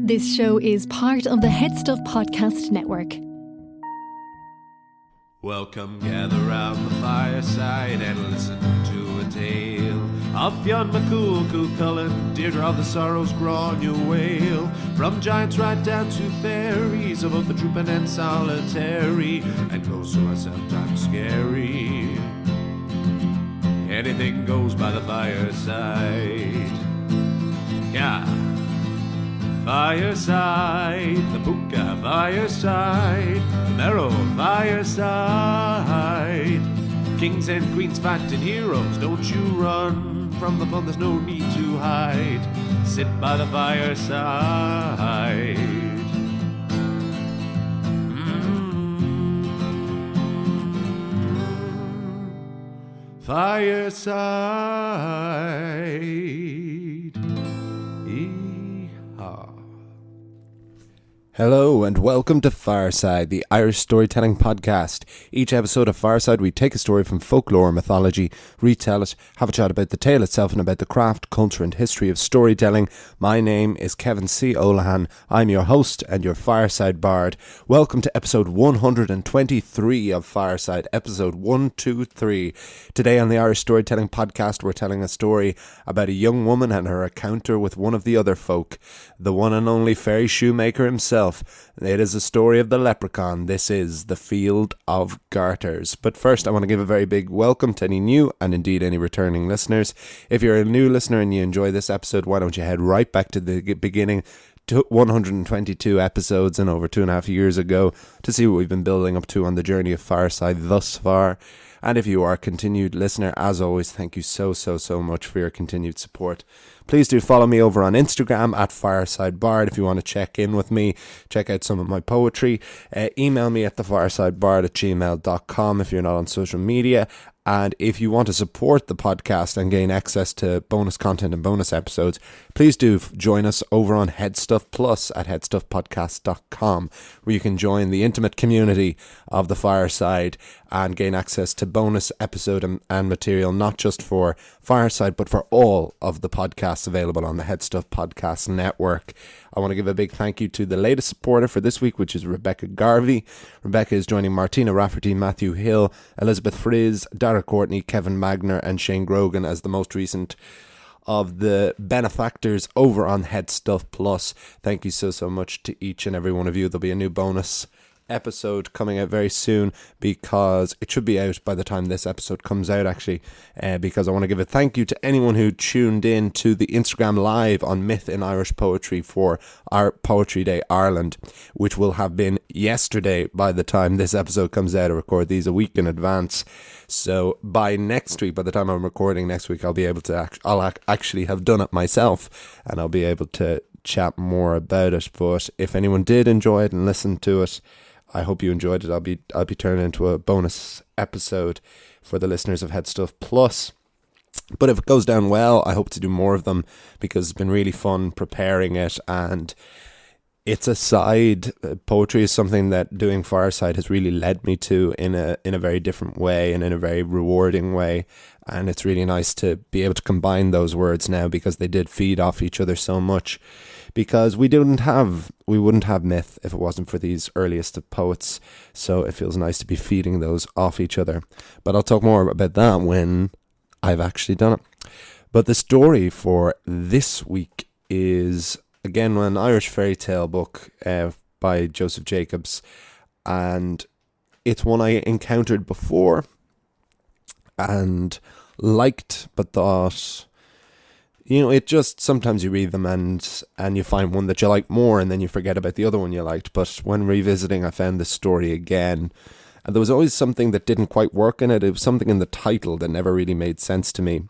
This show is part of the Head Stuff Podcast Network. Welcome, gather round the fireside and listen to a tale of Fionn McCool, Cú Chulainn, Deirdre of the Sorrows, Gráinne Wail. From giants right down to fairies, of both the trooping and solitary, and ghosts who are sometimes scary. Anything goes by the fireside. Yeah. Fireside, the Puka Fireside, the Marrow Fireside. Kings and queens fighting heroes, don't you run from the fun, there's no need to hide. Sit by the fireside. Fireside. Hello and welcome to Fireside, the Irish storytelling podcast. Each episode of Fireside, we take a story from folklore or mythology, retell it, have a chat about the tale itself and about the craft, culture and history of storytelling. My name is Kevin C. Olahan. I'm your host and your Fireside Bard. Welcome to episode 123 of Fireside, episode 123. Today on the Irish storytelling podcast, we're telling a story about a young woman and her encounter with one of the other folk, the one and only fairy shoemaker himself. It is a story of the leprechaun. This is The Field of Garters. But first, I want to give a very big welcome to any new and indeed any returning listeners. If you're a new listener and you enjoy this episode, why don't you head right back to the beginning, to 122 episodes and over 2.5 years ago, to see what we've been building up to on the journey of Fireside thus far. And if you are a continued listener, as always, thank you so much for your continued support. Please do follow me over on Instagram at Fireside Bard if you want to check in with me, check out some of my poetry. Email me at thefiresidebard@gmail.com if you're not on social media. And if you want to support the podcast and gain access to bonus content and bonus episodes, please do join us over on Headstuff Plus at headstuffpodcast.com, where you can join the intimate community of the Fireside and gain access to bonus episode and material, not just for Fireside, but for all of the podcasts available on the Headstuff Podcast Network. I want to give a big thank you to the latest supporter for this week, which is Rebecca Garvey. Rebecca is joining Martina Rafferty, Matthew Hill, Elizabeth Frizz, Dara Courtney, Kevin Magner and Shane Grogan as the most recent of the benefactors over on Headstuff Plus. Thank you so much to each and every one of you. There'll be a new bonus episode coming out very soon, because it should be out by the time this episode comes out, actually, because I want to give a thank you to anyone who tuned in to the Instagram live on Myth in Irish Poetry for our Poetry Day Ireland, which will have been yesterday by the time this episode comes out. I record these a week in advance, so by next week, by the time I'm recording next week, I'll be able to I'll actually have done it myself, and I'll be able to chat more about it. But if anyone did enjoy it and listen to it, I hope you enjoyed it. I'll be turning into a bonus episode for the listeners of Headstuff Plus. But if it goes down well, I hope to do more of them, because it's been really fun preparing it, and it's a side. Poetry is something that doing Fireside has really led me to in a very different way and in a very rewarding way. And it's really nice to be able to combine those words now, because they did feed off each other so much. Because we wouldn't have myth if it wasn't for these earliest of poets. So it feels nice to be feeding those off each other. But I'll talk more about that when I've actually done it. But the story for this week is, again, an Irish fairy tale book by Joseph Jacobs. And it's one I encountered before and liked, but thought, it just, sometimes you read them and you find one that you like more, and then you forget about the other one you liked. But when revisiting, I found this story again, and there was always something that didn't quite work in it. It was something in the title that never really made sense to me,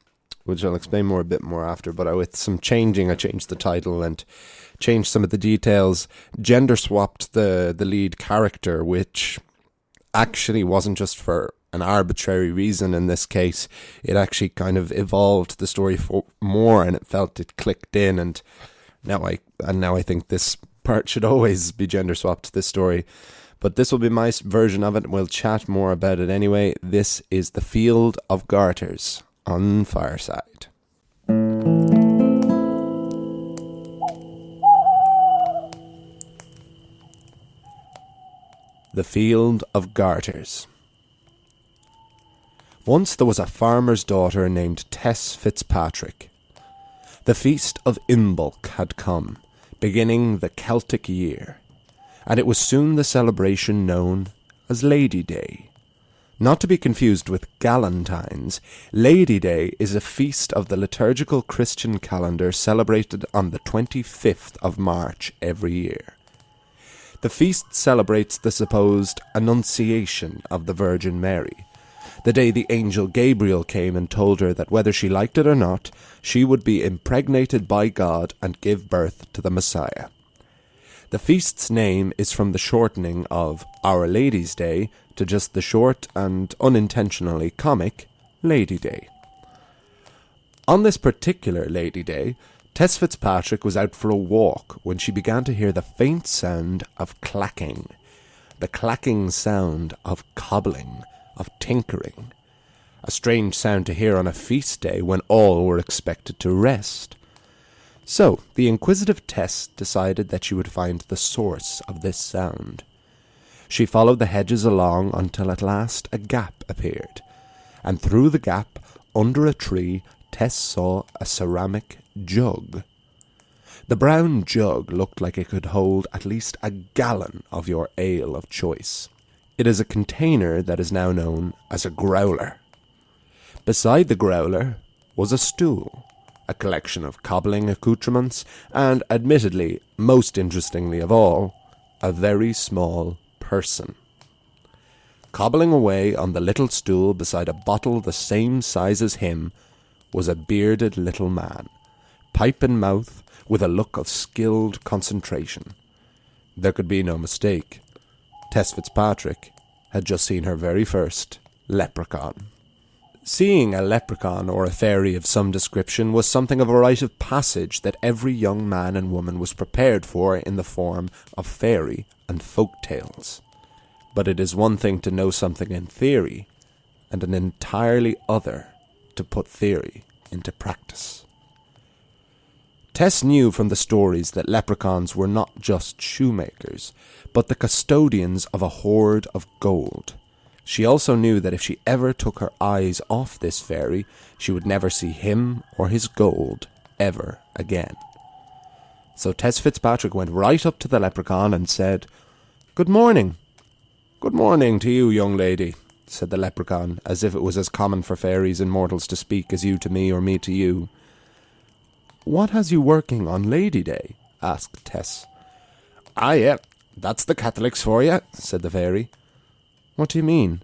which I'll explain a bit more after. But with some changing, I changed the title and changed some of the details, gender swapped the lead character, which actually wasn't just for an arbitrary reason in this case. It actually kind of evolved the story more, and it clicked in, and now I think this part should always be gender swapped, this story. But this will be my version of it, and we'll chat more about it anyway. This is The Field of Garters on Fireside. The Field of Garters. Once there was a farmer's daughter named Tess Fitzpatrick. The feast of Imbolc had come, beginning the Celtic year, and it was soon the celebration known as Lady Day. Not to be confused with Galentine's, Lady Day is a feast of the liturgical Christian calendar celebrated on the 25th of March every year. The feast celebrates the supposed Annunciation of the Virgin Mary, the day the angel Gabriel came and told her that whether she liked it or not, she would be impregnated by God and give birth to the Messiah. The feast's name is from the shortening of Our Lady's Day to just the short and unintentionally comic Lady Day. On this particular Lady Day, Tess Fitzpatrick was out for a walk when she began to hear the faint sound of clacking, the clacking sound of cobbling, of tinkering, a strange sound to hear on a feast day when all were expected to rest. So the inquisitive Tess decided that she would find the source of this sound. She followed the hedges along until at last a gap appeared, and through the gap, under a tree, Tess saw a ceramic jug. The brown jug looked like it could hold at least a gallon of your ale of choice. It is a container that is now known as a growler. Beside the growler was a stool, a collection of cobbling accoutrements, and, admittedly, most interestingly of all, a very small person. Cobbling away on the little stool beside a bottle the same size as him was a bearded little man, pipe in mouth, with a look of skilled concentration. There could be no mistake. Tess Fitzpatrick had just seen her very first leprechaun. Seeing a leprechaun or a fairy of some description was something of a rite of passage that every young man and woman was prepared for in the form of fairy and folk tales. But it is one thing to know something in theory, and an entirely other to put theory into practice. Tess knew from the stories that leprechauns were not just shoemakers, but the custodians of a hoard of gold. She also knew that if she ever took her eyes off this fairy, she would never see him or his gold ever again. So Tess Fitzpatrick went right up to the leprechaun and said, "Good morning." "Good morning to you, young lady," said the leprechaun, as if it was as common for fairies and mortals to speak as you to me or me to you. "What has you working on Lady Day?" asked Tess. "Ah, yeah, that's the Catholics for you," said the fairy. "What do you mean?"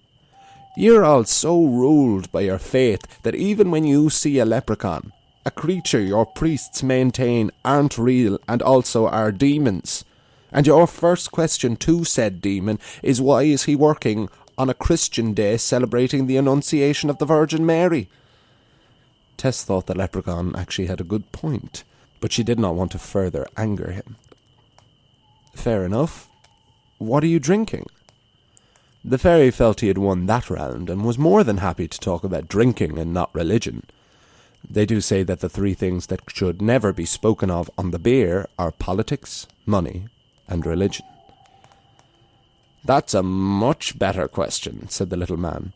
"You're all so ruled by your faith that even when you see a leprechaun, a creature your priests maintain aren't real and also are demons, and your first question to said demon is why is he working on a Christian day celebrating the Annunciation of the Virgin Mary?" Tess thought the leprechaun actually had a good point, but she did not want to further anger him. "Fair enough. What are you drinking?" The fairy felt he had won that round and was more than happy to talk about drinking and not religion. They do say that the three things that should never be spoken of on the beer are politics, money, and religion. "That's a much better question," said the little man.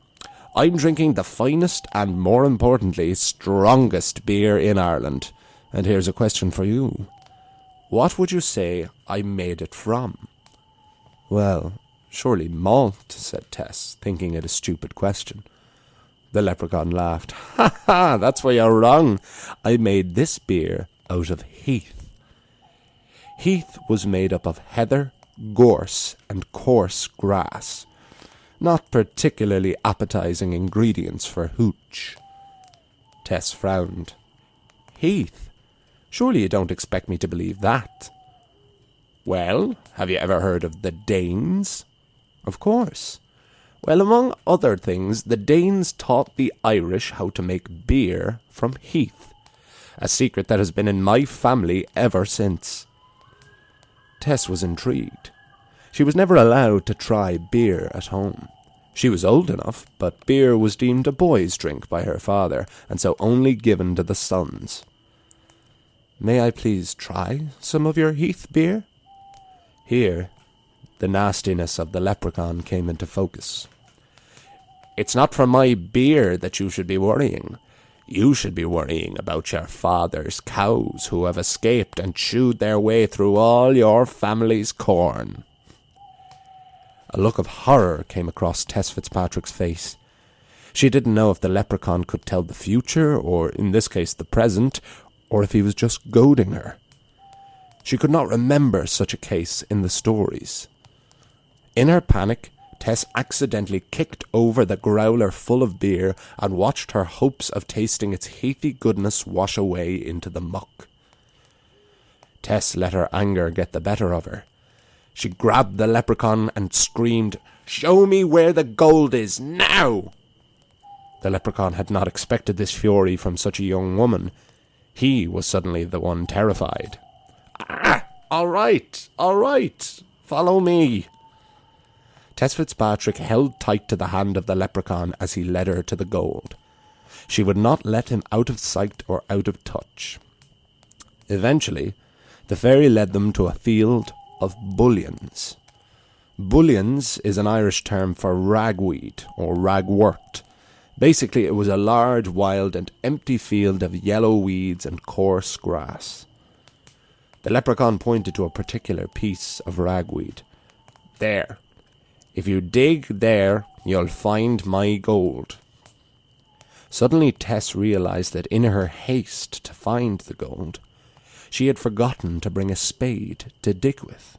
"I'm drinking the finest and, more importantly, strongest beer in Ireland. And here's a question for you. What would you say I made it from?" "Well, surely malt," said Tess, thinking it a stupid question. The leprechaun laughed. "Ha ha, that's where you're wrong. I made this beer out of heath." Heath was made up of heather, gorse, and coarse grass. Not particularly appetizing ingredients for hooch. Tess frowned. "Heath? Surely you don't expect me to believe that." "Well, have you ever heard of the Danes?" "Of course." "Well, among other things, the Danes taught the Irish how to make beer from heath. A secret that has been in my family ever since." Tess was intrigued. She was never allowed to try beer at home. She was old enough, but beer was deemed a boy's drink by her father, and so only given to the sons. "May I please try some of your heath beer?" Here, The nastiness of the leprechaun came into focus. "It's not for my beer that you should be worrying. You should be worrying about your father's cows who have escaped and chewed their way through all your family's corn." A look of horror came across Tess Fitzpatrick's face. She didn't know if the leprechaun could tell the future, or in this case the present, or if he was just goading her. She could not remember such a case in the stories. In her panic, Tess accidentally kicked over the growler full of beer and watched her hopes of tasting its heathy goodness wash away into the muck. Tess let her anger get the better of her. She grabbed the leprechaun and screamed, "Show me where the gold is, now!" The leprechaun had not expected this fury from such a young woman. He was suddenly the one terrified. All right, follow me." Tess Fitzpatrick held tight to the hand of the leprechaun as he led her to the gold. She would not let him out of sight or out of touch. Eventually, the fairy led them to a field of bullions. Bullions is an Irish term for ragweed or ragwort. Basically, it was a large, wild and empty field of yellow weeds and coarse grass. The leprechaun pointed to a particular piece of ragweed. "There. If you dig there, you'll find my gold." Suddenly Tess realised that in her haste to find the gold, she had forgotten to bring a spade to dig with.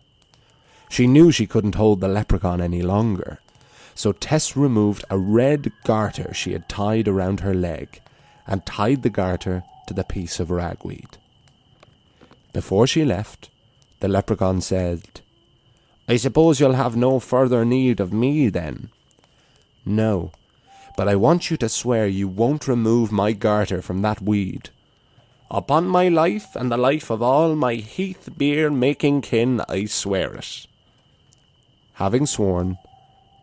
She knew she couldn't hold the leprechaun any longer, so Tess removed a red garter she had tied around her leg and tied the garter to the piece of ragweed. Before she left, the leprechaun said, "I suppose you'll have no further need of me then?" "No, but I want you to swear you won't remove my garter from that weed." "Upon my life and the life of all my heath beer making kin, I swear it." Having sworn,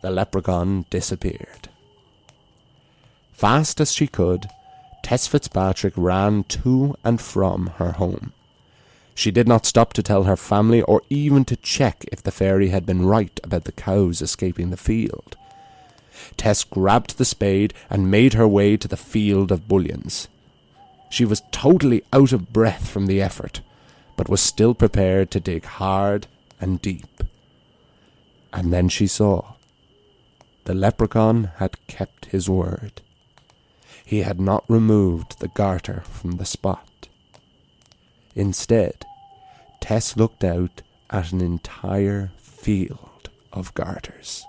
the leprechaun disappeared. Fast as she could, Tess Fitzpatrick ran to and from her home. She did not stop to tell her family or even to check if the fairy had been right about the cows escaping the field. Tess grabbed the spade and made her way to the field of bullions. She was totally out of breath from the effort, but was still prepared to dig hard and deep. And then she saw. The leprechaun had kept his word. He had not removed the garter from the spot. Instead, Tess looked out at an entire field of garters,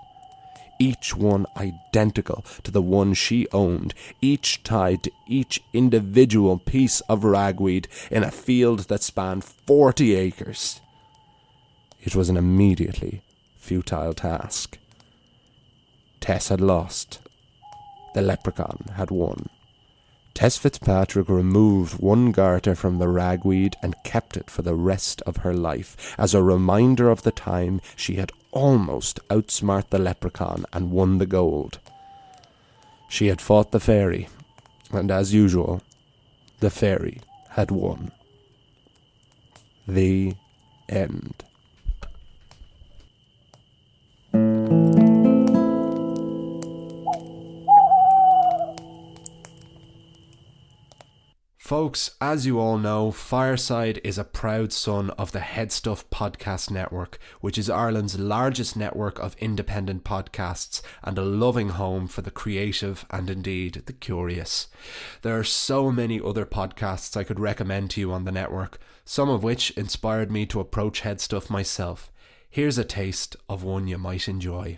each one identical to the one she owned, each tied to each individual piece of ragweed in a field that spanned 40 acres. It was an immediately futile task. Tess had lost. The leprechaun had won. Tess Fitzpatrick removed one garter from the ragweed and kept it for the rest of her life, as a reminder of the time she had almost outsmarted the leprechaun and won the gold. She had fought the fairy, and as usual, the fairy had won. The end. Folks, as you all know, Fireside is a proud son of the Headstuff Podcast Network, which is Ireland's largest network of independent podcasts and a loving home for the creative and indeed the curious. There are so many other podcasts I could recommend to you on the network, some of which inspired me to approach Headstuff myself. Here's a taste of one you might enjoy.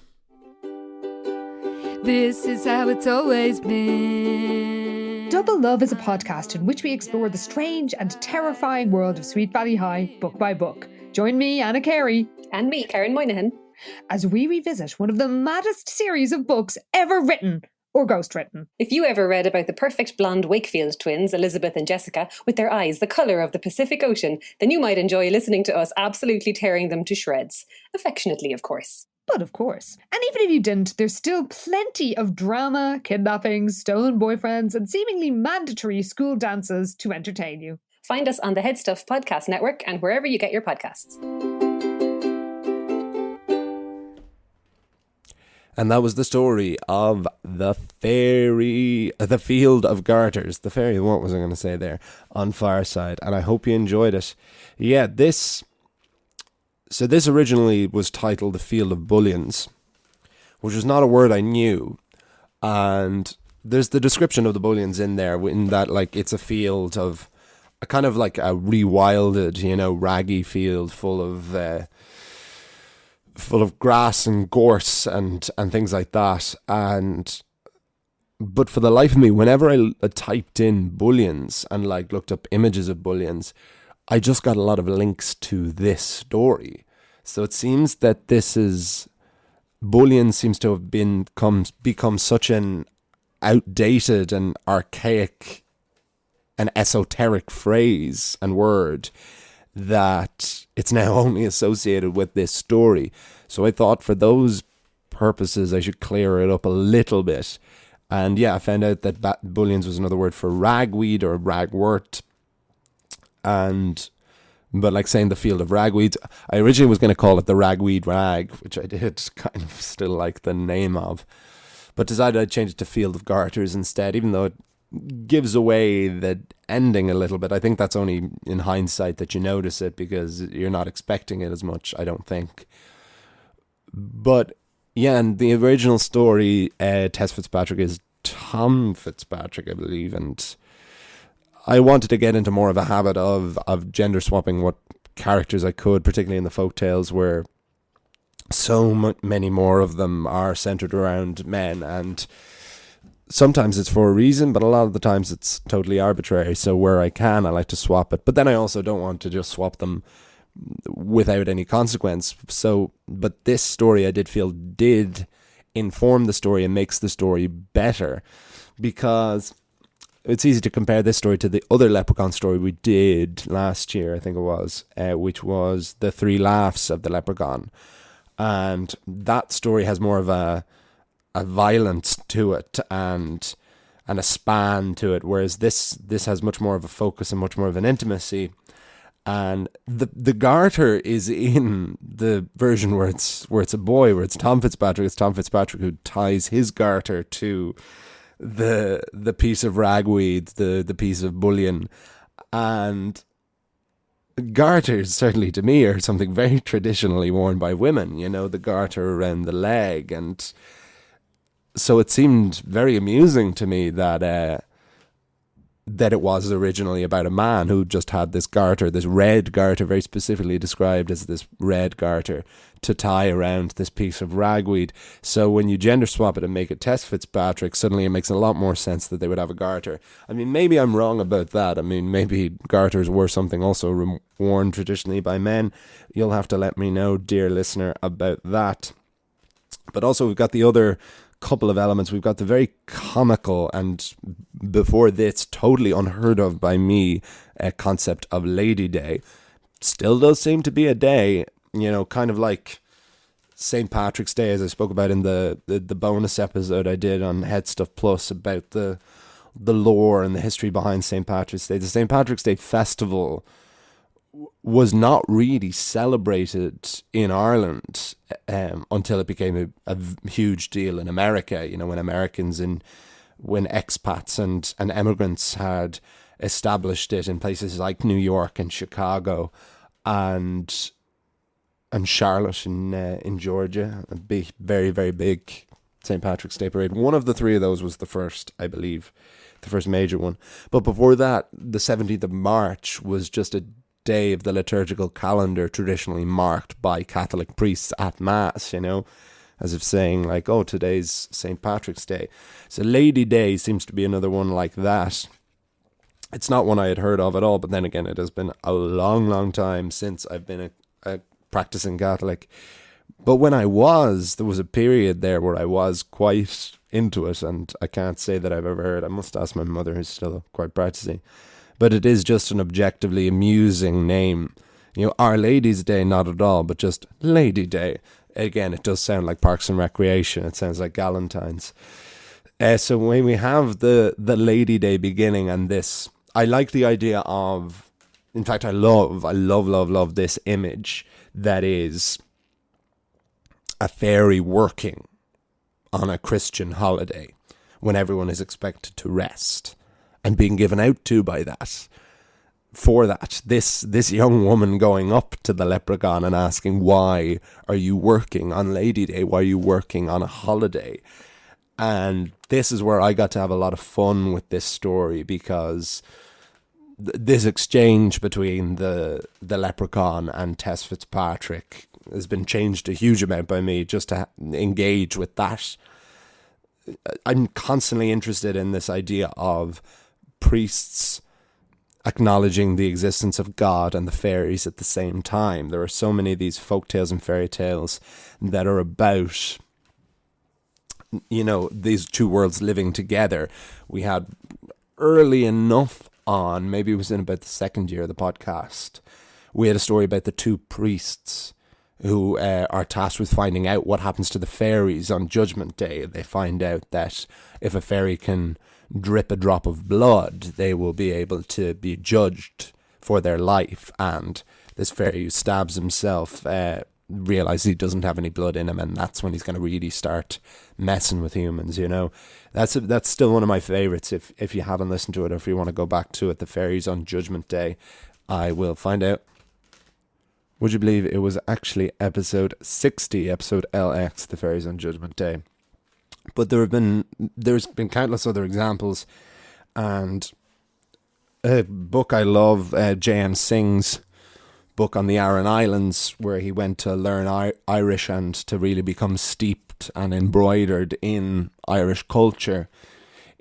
This is how it's always been. Double Love is a podcast in which we explore the strange and terrifying world of Sweet Valley High, book by book. Join me, Anna Carey. And me, Karen Moynihan. As we revisit one of the maddest series of books ever written, or ghostwritten. If you ever read about the perfect blonde Wakefield twins, Elizabeth and Jessica, with their eyes the colour of the Pacific Ocean, then you might enjoy listening to us absolutely tearing them to shreds. Affectionately, of course. But of course. And even if you didn't, there's still plenty of drama, kidnappings, stolen boyfriends, and seemingly mandatory school dances to entertain you. Find us on the Headstuff Podcast Network and wherever you get your podcasts. And that was the story of the Field of Garters. The fairy, what was I going to say there? On Fireside. And I hope you enjoyed it. Yeah, this originally was titled The Field of Bullions, which was not a word I knew. And there's the description of the bullions in there, in that, like, it's a field of a kind of like a rewilded, raggy field full of grass and gorse and things like that. But for the life of me, whenever I typed in bullions and like looked up images of bullions, I just got a lot of links to this story. So it seems that bullion seems to have become such an outdated and archaic and esoteric phrase and word that it's now only associated with this story. So I thought for those purposes I should clear it up a little bit. And yeah, I found out that bullions was another word for ragweed or ragwort. But like saying the field of ragweed, I originally was going to call it the ragweed rag, which I did kind of still like the name of, but decided I'd change it to Field of Garters instead, even though it gives away the ending a little bit. I think that's only in hindsight that you notice it, because you're not expecting it as much, I don't think. But yeah, and the original story, Tess Fitzpatrick is Tom Fitzpatrick, I believe, and I wanted to get into more of a habit of gender swapping what characters I could, particularly in the folktales where so many more of them are centered around men, and sometimes it's for a reason, but a lot of the times it's totally arbitrary. So where I can, I like to swap it. But then I also don't want to just swap them without any consequence. But this story I did feel did inform the story and makes the story better, because it's easy to compare this story to the other leprechaun story we did last year, I think it was, which was The Three Laughs of the Leprechaun. And that story has more of a violence to it and a span to it, whereas this has much more of a focus and much more of an intimacy. And the garter is in the version where it's a boy, where it's Tom Fitzpatrick. It's Tom Fitzpatrick who ties his garter to the piece of ragweed, the piece of bullion. And garters, certainly to me, are something very traditionally worn by women, the garter around the leg. And so it seemed very amusing to me that it was originally about a man who just had this garter, this red garter, very specifically described as this red garter, to tie around this piece of ragweed. So when you gender swap it and make it Tess Fitzpatrick, suddenly it makes a lot more sense that they would have a garter. I mean, maybe I'm wrong about that. I mean, maybe garters were something also worn traditionally by men. You'll have to let me know, dear listener, about that. But also we've got the other couple of elements. We've got the very comical and, before this, totally unheard of by me, concept of Lady Day. Still does seem to be a day, kind of like St. Patrick's Day, as I spoke about in the bonus episode I did on Head Stuff Plus about the lore and the history behind St. Patrick's Day. The St. Patrick's Day festival was not really celebrated in Ireland until it became a huge deal in America. When expats and immigrants had established it in places like New York and Chicago and Charlotte in Georgia, a big, very, very big St. Patrick's Day parade. One of the three of those was the first, I believe, the first major one. But before that, the 17th of March was just a day of the liturgical calendar traditionally marked by Catholic priests at Mass, as if saying like, oh, today's St. Patrick's Day. So Lady Day seems to be another one like that. It's not one I had heard of at all, but then again, it has been a long, long time since I've been a practicing Catholic. But when there was a period there where I was quite into it, and I can't say that I've ever heard. I must ask my mother, who's still quite practicing. But it is just an objectively amusing name. Our Lady's Day, not at all, but just Lady Day. Again, it does sound like Parks and Recreation. It sounds like Galentine's. So when we have the Lady Day beginning and this, I like the idea of, in fact, I love this image that is a fairy working on a Christian holiday when everyone is expected to rest, and being given out to by that. For that, this young woman going up to the leprechaun and asking, why are you working on Lady Day? Why are you working on a holiday? And this is where I got to have a lot of fun with this story, because this exchange between the leprechaun and Tess Fitzpatrick has been changed a huge amount by me just to engage with that. I'm constantly interested in this idea of priests acknowledging the existence of God and the fairies at the same time. There are so many of these folk tales and fairy tales that are about, you know, these two worlds living together. We had early enough on, maybe it was in about the second year of the podcast, we had a story about the two priests who are tasked with finding out what happens to the fairies on Judgment Day. They find out that if a fairy can drip a drop of blood, they will be able to be judged for their life. And this fairy who stabs himself realizes he doesn't have any blood in him, and that's when he's going to really start messing with humans, you know. That's still one of my favorites. If you haven't listened to it, or if you want to go back to it, the fairies on Judgment Day, I will find out. Would you believe it was actually episode 60, episode LX, the fairies on Judgment Day? But there's been countless other examples, and a book I love, J.M. Singh's book on the Aran Islands, where he went to learn Irish and to really become steeped and embroidered in Irish culture,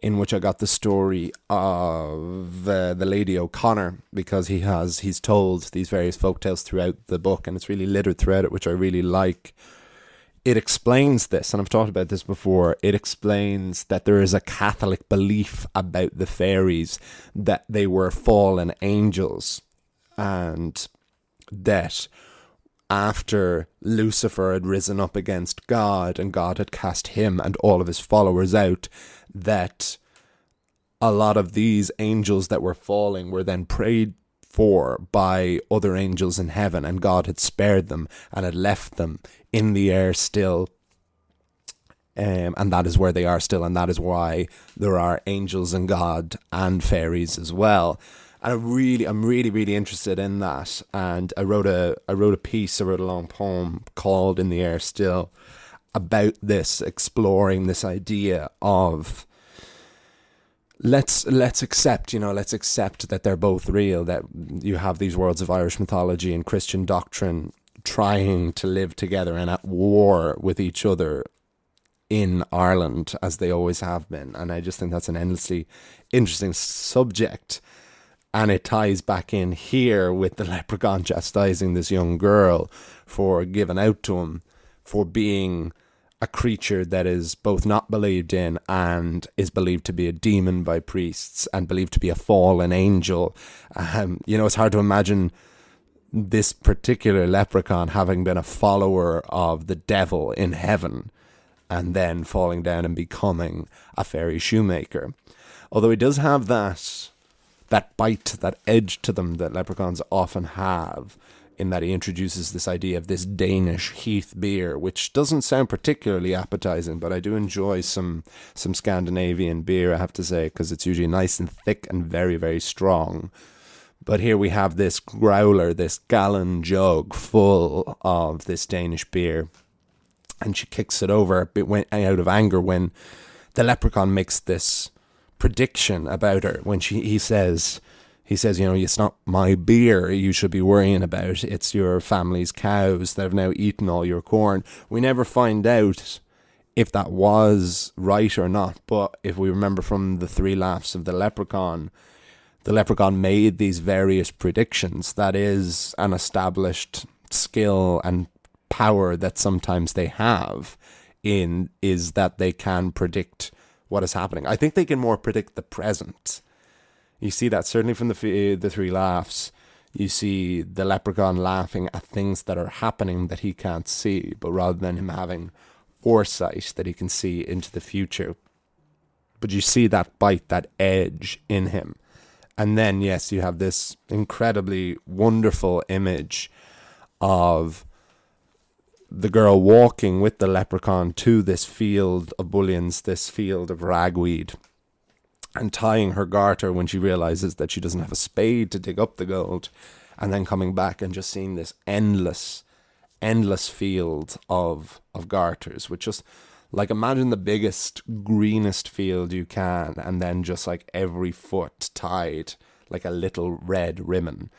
in which I got the story of the Lady O'Connor, because he's told these various folktales throughout the book, and it's really littered throughout it, which I really like. It explains this, and I've talked about this before, it explains that there is a Catholic belief about the fairies, that they were fallen angels, and that after Lucifer had risen up against God, and God had cast him and all of his followers out, that a lot of these angels that were falling were then prayed for by other angels in heaven, and God had spared them and had left them in the air still, and that is where they are still, and that is why there are angels and God and fairies as well. And I'm really interested in that, and I wrote a long poem called "In the Air Still" about this, exploring this idea of let's accept that they're both real, that you have these worlds of Irish mythology and Christian doctrine trying to live together and at war with each other in Ireland, as they always have been. And I just think that's an endlessly interesting subject. And it ties back in here with the leprechaun chastising this young girl for giving out to him, for being a creature that is both not believed in and is believed to be a demon by priests and believed to be a fallen angel. It's hard to imagine this particular leprechaun having been a follower of the devil in heaven and then falling down and becoming a fairy shoemaker. Although he does have that bite, that edge to them that leprechauns often have, in that he introduces this idea of this Danish Heath beer, which doesn't sound particularly appetizing, but I do enjoy some Scandinavian beer, I have to say, because it's usually nice and thick and very, very strong. But here we have this growler, this gallon jug full of this Danish beer, and she kicks it over a bit out of anger when the leprechaun makes this prediction about her, when he says, it's not my beer you should be worrying about, it's your family's cows that have now eaten all your corn. We never find out if that was right or not, but if we remember from the 3 laughs of the leprechaun made these various predictions. That is an established skill and power that sometimes they have, is that they can predict what is happening. I think they can more predict the present. You see that certainly from the 3 laughs. You see the leprechaun laughing at things that are happening that he can't see, but rather than him having foresight that he can see into the future. But you see that bite, that edge in him. And then, yes, you have this incredibly wonderful image of the girl walking with the leprechaun to this field of bullions, this field of ragweed, and tying her garter when she realizes that she doesn't have a spade to dig up the gold, and then coming back and just seeing this endless field of garters, which just, like, imagine the biggest, greenest field you can, and then just like every foot tied like a little red ribbon,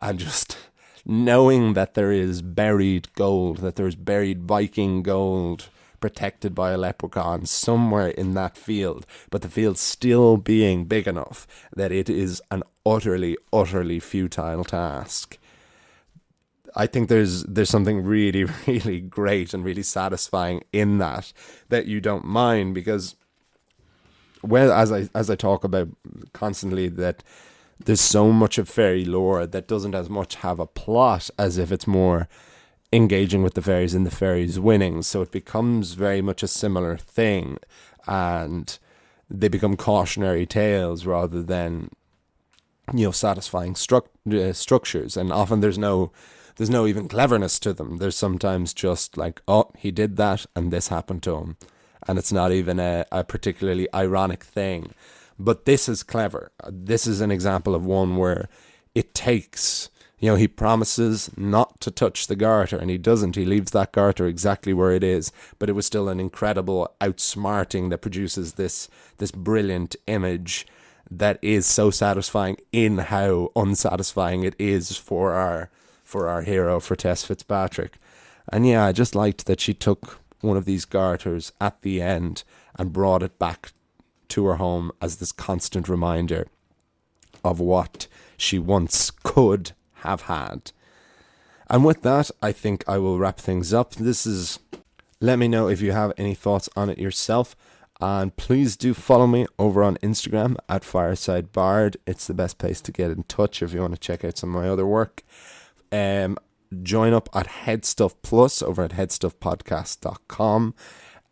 and just knowing that there is buried gold, that there's buried Viking gold protected by a leprechaun somewhere in that field, but the field still being big enough that it is an utterly futile task. I think there's something really, really great and really satisfying in that you don't mind, because, well, as I talk about constantly, that there's so much of fairy lore that doesn't as much have a plot as if it's more engaging with the fairies and the fairies winning. So it becomes very much a similar thing, and they become cautionary tales rather than, satisfying structures. And often there's no even cleverness to them. There's sometimes just like, oh, he did that and this happened to him, and it's not even a particularly ironic thing. But this is clever. This is an example of one where it takes, he promises not to touch the garter, and he doesn't. He leaves that garter exactly where it is, but it was still an incredible outsmarting that produces this brilliant image that is so satisfying in how unsatisfying it is for our hero, for Tess Fitzpatrick. And yeah, I just liked that she took one of these garters at the end and brought it back to her home as this constant reminder of what she once could have had. And with that, I think I will wrap things up. Let me know if you have any thoughts on it yourself, and please do follow me over on Instagram at Fireside Bard. It's the best place to get in touch if you want to check out some of my other work. Join up at Headstuff Plus over at headstuffpodcast.com.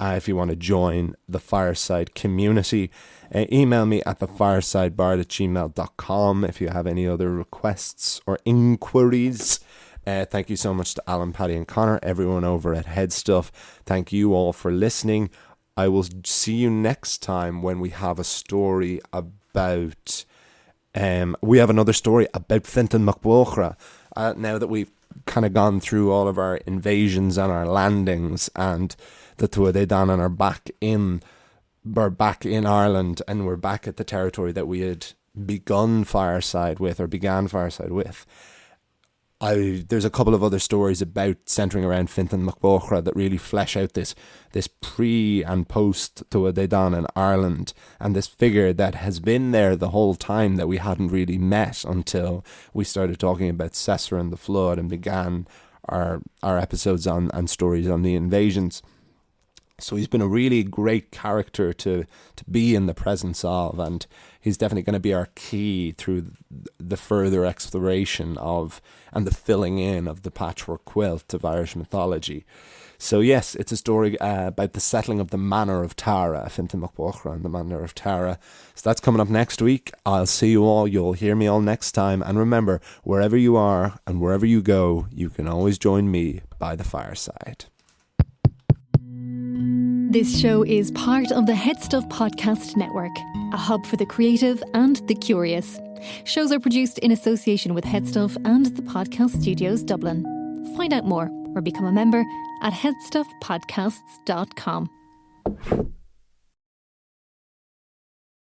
If you want to join the Fireside community, email me at thefiresidebard@gmail.com if you have any other requests or inquiries. Thank you so much to Alan, Paddy and Connor, everyone over at Headstuff. Thank you all for listening. I will see you next time when we have a story about... we have another story about Fintan MacBuachra. Now that we've kind of gone through all of our invasions and our landings, and the Tuatha Dé Danann we're back in Ireland, and we're back at the territory that we had began Fireside with. There's a couple of other stories about centering around Fintan MacBuachra that really flesh out this pre and post Tuatha Dé Danann in Ireland, and this figure that has been there the whole time that we hadn't really met until we started talking about Cessair and the flood and began our episodes and stories on the invasions. So he's been a really great character to be in the presence of, and he's definitely going to be our key through the further exploration of and the filling in of the patchwork quilt of Irish mythology. So yes, it's a story about the settling of the Manor of Tara, Fintan MacBuachra and the Manor of Tara. So that's coming up next week. I'll see you all. You'll hear me all next time. And remember, wherever you are and wherever you go, you can always join me by the fireside. This show is part of the Headstuff Podcast Network, a hub for the creative and the curious. Shows are produced in association with Headstuff and the Podcast Studios Dublin. Find out more or become a member at headstuffpodcasts.com.